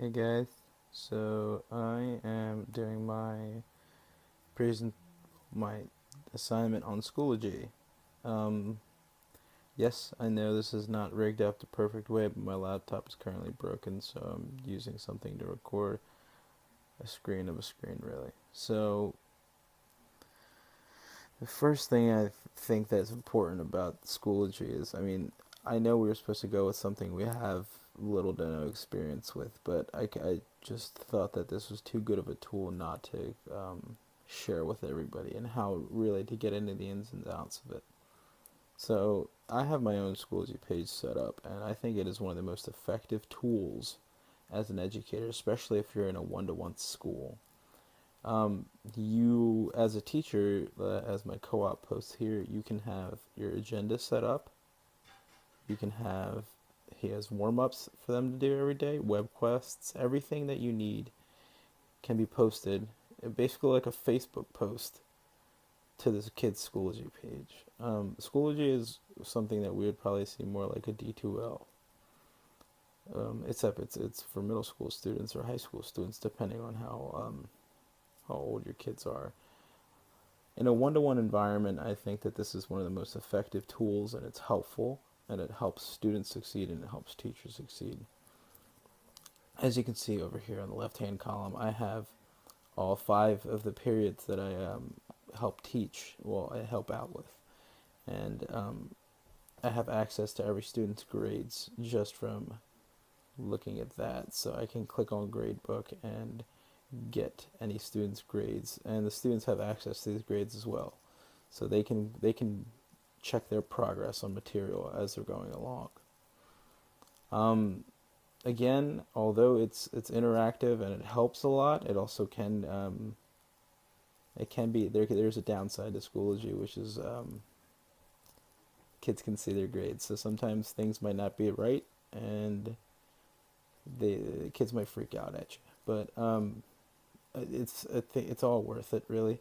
Hey guys, so I am doing present my assignment on Schoology. Um, yes, I know this is not rigged up the perfect way, but my laptop is currently broken, so I'm using something to record a screen of a screen, really. So the first thing I think that's important about Schoology is, I know we were supposed to go with something we have little to no experience with, but I just thought that this was too good of a tool not to share with everybody and how really to get into the ins and outs of it. So I have my own Schoology page set up, and I think it is one of the most effective tools as an educator, especially if you're in a one-to-one school. You, as a teacher, as my co-op post here, you can have your agenda set up. You can have, he has warm-ups for them to do every day, web quests, everything that you need can be posted, basically like a Facebook post to this kid's Schoology page. Schoology is something that we would probably see more like a D2L. Except it's for middle school students or high school students, depending on how old your kids are. In a one-to-one environment, I think that this is one of the most effective tools, and it's helpful, and it helps students succeed, and it helps teachers succeed. As you can see over here on the left-hand column, I have all 5 of the periods that I help teach, well, I help out with. And I have access to every student's grades just from looking at that. So I can click on Gradebook and get any student's grades, and the students have access to these grades as well, so they can check their progress on material as they're going along. Again, although it's interactive and it helps a lot, it also can it can be there's a downside to Schoology, which is kids can see their grades, so sometimes things might not be right, and the kids might freak out at you. But it's all worth it, really.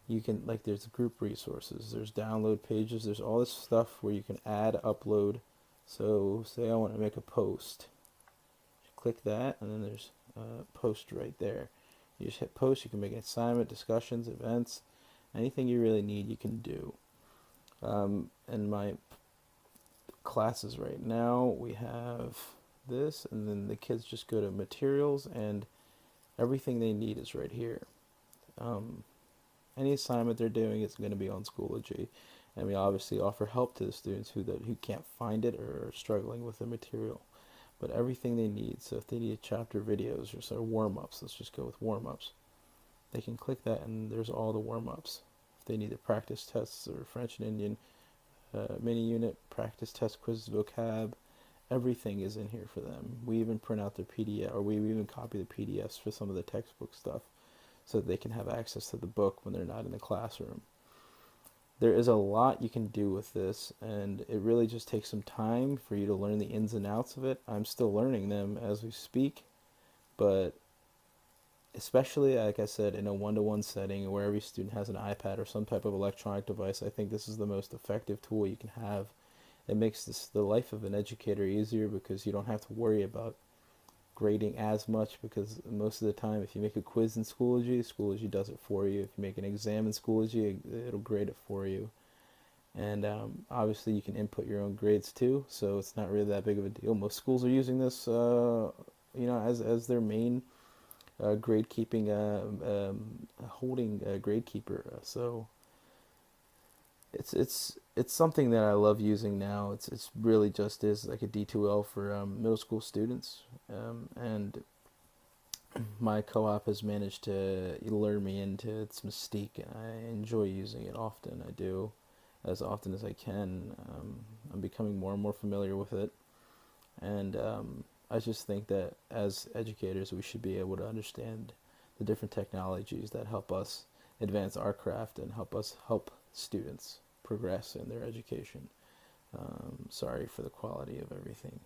You can, like, there's group resources, there's download pages, there's all this stuff where you can add, upload. So say I want to make a post, click that, and then there's post right there. You just hit post. You can make an assignment, discussions, events, anything you really need you can do. In my classes right now, we have this, and then the kids just go to materials, and everything they need is right here. Any assignment they're doing is going to be on Schoology, and we obviously offer help to the students who can't find it or are struggling with the material. But everything they need, so if they need chapter videos or sort of warm-ups, let's just go with warm-ups, they can click that and there's all the warm-ups. If they need the practice tests or French and Indian mini unit, practice test quizzes, vocab, everything is in here for them. We even print out their PDF, or we even copy the PDFs for some of the textbook stuff so that they can have access to the book when they're not in the classroom. There is a lot you can do with this, and it really just takes some time for you to learn the ins and outs of it. I'm still learning them as we speak, but especially, like I said, in a one-to-one setting where every student has an iPad or some type of electronic device, I think this is the most effective tool you can have. It makes the life of an educator easier because you don't have to worry about grading as much, because most of the time if you make a quiz in Schoology does it for you. If you make an exam in Schoology, it'll grade it for you. And obviously you can input your own grades too, so it's not really that big of a deal. Most schools are using this as their main grade keeping holding grade keeper. So it's something that I love using now. It's really just is like a D2L for middle school students, and my co-op has managed to lure me into its mystique, and I enjoy using it often. I do, as often as I can. I'm becoming more and more familiar with it, and I just think that as educators, we should be able to understand the different technologies that help us advance our craft and help students progress in their education. Sorry for the quality of everything.